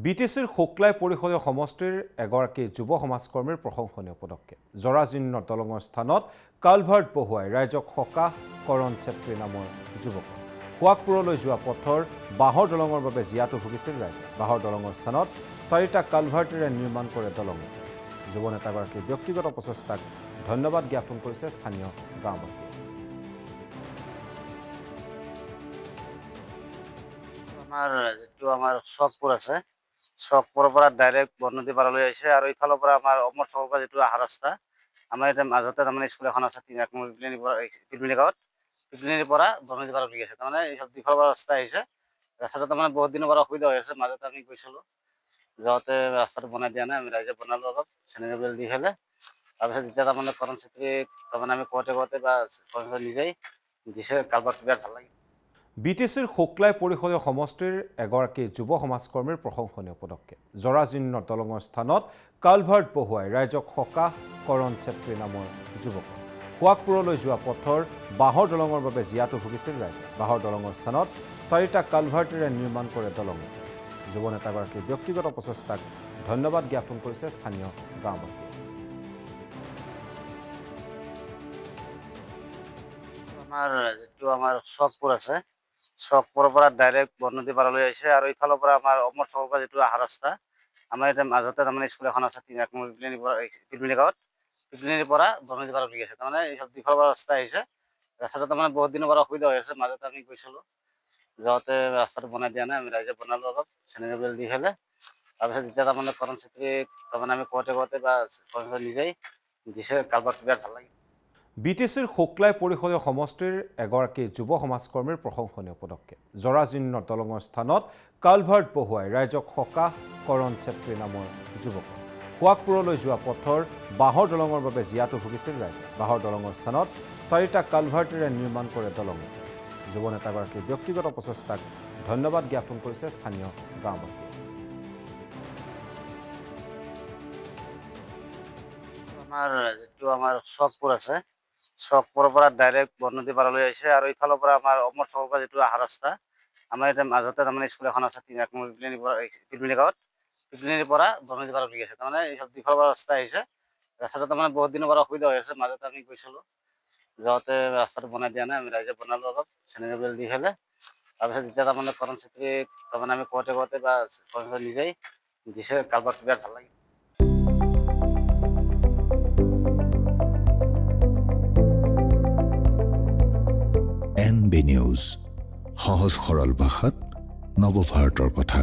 বিটিচিৰ শুক্লাই পৰিষদীয় সমষ্টিৰ এগৰাকী যুৱ সমাজকৰ্মীৰ প্ৰশংসনীয় পদক্ষেপ জৰাজীৰ্ণ দলঙৰ স্থানত কালভাৰ্ট বহুৱাই ৰাইজক সকাহ কৰণ চেত্ৰী নামৰ যুৱক সোৱাগপুৰলৈ যোৱা পথৰ বাঁহৰ দলঙৰ বাবে জিয়াটো ভুগিছিল ৰাইজে বাঁহৰ দলঙৰ স্থানত 4টা কালভাৰ্টেৰে নিৰ্মাণ কৰে দলং যুৱ নেতাগৰাকীৰ ব্যক্তিগত প্ৰচেষ্টাক ধন্যবাদ জ্ঞাপন কৰিছে স্থানীয় গাঁওবাসীয়ে আমাৰ সোৱাগপুৰ আছে সোৱাগপুৰৰ পৰা ডাইৰেক্ট বৰনদী পাৰলৈ আহিছে আৰু ইফালৰ পৰা আমাৰ অমৰ চকৰ পৰা যেটো আহা ৰাস্তা আমাৰ এটা মাজতে তাৰমানে স্কুল এখন আছে পিলপিলি গাঁৱত পিলপিলিৰ পৰা বৰনদী পাৰলৈ আছে তাৰমানে এই দুফালৰ পৰা ৰাস্তা আহিছে ৰাস্তাটো তাৰমানে বহুত দিনৰ পৰা অসুবিধা হৈ আছে মাজতে আমি গৈছিলোঁ যাওঁতে ৰাস্তাটো বনাই দিয়া নাই আমি ৰাইজে বনালোঁ অলপ চেনেল দি ফেলে তাৰপিছত যেতিয়া তাৰমানে কৰণ চেত্ৰী তাৰমানে আমি কওঁতে বা নিজেই দিছে কালভাৰ্ট বিৰাট ভাল লাগে বিটিচিৰ শুক্লাই পৰিষদীয় সমষ্টিৰ এগৰাকী যুৱ সমাজকৰ্মীৰ প্ৰশংসনীয় পদক্ষেপ জৰাজীৰ্ণ দলঙৰ স্থানত কালভাৰ্ট বহুৱাই ৰাইজক সকাহ কৰণ চেত্ৰী নামৰ যুৱক সোৱাগপুৰলৈ যোৱা পথৰ বাঁহৰ দলঙৰ বাবে জিয়াটো ভুগিছিল ৰাইজে বাঁহৰ দলঙৰ স্থানত 4টা কালভাৰ্টেৰে নিৰ্মাণ কৰে দলং যুৱ নেতাগৰাকীৰ ব্যক্তিগত প্ৰচেষ্টাক ধন্যবাদ জ্ঞাপন কৰিছে স্থানীয় গাঁওবাসীয়ে আমাৰ সোৱাগপুৰ আছে সোৱাগপুৰৰ পৰা ডাইৰেক্ট বৰনদী পাৰলৈ আহিছে আৰু ইফালৰ পৰা আমাৰ অমৰ চকৰ পৰা যেটো আহা ৰাস্তা আমাৰ এটা মাজতে তাৰমানে স্কুল এখন আছে পিলপিলি গাঁৱত পিলপিলিৰ পৰা বৰনদী পাৰলৈ আছে তাৰমানে এই দুফালৰ পৰা ৰাস্তা আহিছে ৰাস্তাটো তাৰমানে বহুত দিনৰ পৰা অসুবিধা হৈ আছে মাজতে আমি গৈছিলোঁ যাওঁতে ৰাস্তাটো বনাই দিয়া নাই আমি ৰাইজে বনালোঁ অলপ চেনেল দি ফেলে তাৰপিছত যেতিয়া তাৰমানে কৰণ চেত্ৰী তাৰমানে আমি কওঁতে বা নিজেই দিছে কালভাৰ্ট বিৰাট ভাল লাগে বিটিচিৰ শুক্লাই পৰিষদীয় সমষ্টিৰ এগৰাকী যুৱ সমাজকৰ্মীৰ প্ৰশংসনীয় পদক্ষেপ জৰাজীৰ্ণ দলঙৰ স্থানত কালভাৰ্ট বহুৱাই ৰাইজক সকাহ কৰণ চেত্ৰী নামৰ যুৱক সোৱাগপুৰলৈ যোৱা পথৰ বাঁহৰ দলঙৰ বাবে জিয়াটো ভুগিছিল ৰাইজে বাঁহৰ দলঙৰ স্থানত 4টা কালভাৰ্টেৰে নিৰ্মাণ কৰে দলং যুৱ নেতাগৰাকীৰ ব্যক্তিগত প্ৰচেষ্টাক ধন্যবাদ জ্ঞাপন কৰিছে স্থানীয় গাঁওবাসীয়ে আমাৰ সোৱাগপুৰ আছে সোৱাগপুৰৰ পৰা ডাইৰেক্ট বৰনদী পাৰলৈ আহিছে আৰু ইফালৰ পৰা আমাৰ অমৰ চকৰ পৰা যেটো আহা ৰাস্তা আমাৰ এটা মাজতে তাৰমানে স্কুল এখন আছে পিলপিলি গাঁৱত পিলপিলিৰ পৰা বৰনদী পাৰলৈ আছে তাৰমানে এই দুফালৰ পৰা ৰাস্তা আহিছে ৰাস্তাটো তাৰমানে বহুত দিনৰ পৰা অসুবিধা হৈ আছে মাজতে আমি গৈছিলোঁ যাওঁতে ৰাস্তাটো বনাই দিয়া নাই আমি ৰাইজে বনালোঁ অলপ চেনেল দি ফেলে তাৰপিছত যেতিয়া তাৰমানে কৰণ চেত্ৰী তাৰমানে আমি কওঁতে বা নিজেই দিছে কালভাৰ্ট বিৰাট ভাল লাগে NB নিউজ সহজ সৰল ভাষাত নৱভাৰতৰ কথা